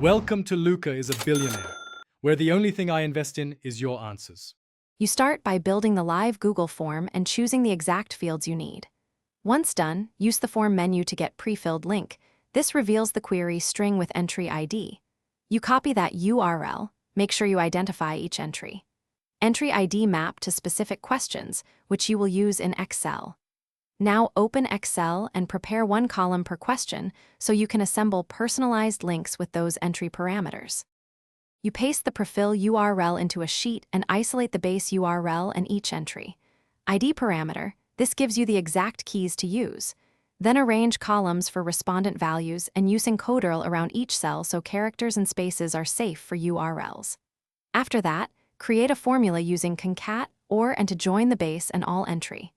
Welcome to Luca is a Billionaire, where the only thing I invest in is your answers. You start by building the live Google form and choosing the exact fields you need. Once done, use the form menu to get pre-filled link. This reveals the query string with entry ID. You copy that URL, make sure you identify each entry. Entry ID map to specific questions, which you will use in Excel. Now open Excel and prepare one column per question so you can assemble personalized links with those entry parameters. You paste the prefill URL into a sheet and isolate the base URL and each entry. ID parameter, this gives you the exact keys to use. Then arrange columns for respondent values and use encoderl around each cell so characters and spaces are safe for URLs. After that, create a formula using concat or and to join the base and all entry.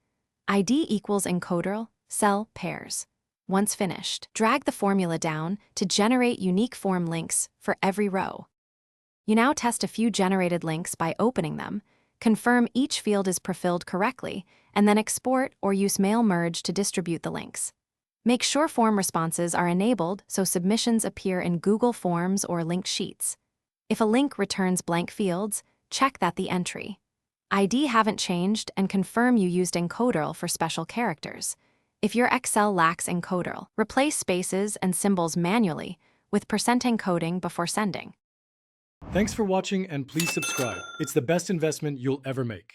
ID equals encoderl, cell pairs. Once finished, drag the formula down to generate unique form links for every row. You now test a few generated links by opening them, confirm each field is prefilled correctly, and then export or use mail merge to distribute the links. Make sure form responses are enabled so submissions appear in Google Forms or linked sheets. If a link returns blank fields, check that the entry ID haven't changed and confirm you used encoderl for special characters. If your Excel lacks encoderl, replace spaces and symbols manually with %encoding before sending. Thanks for watching and please subscribe. It's the best investment you'll ever make.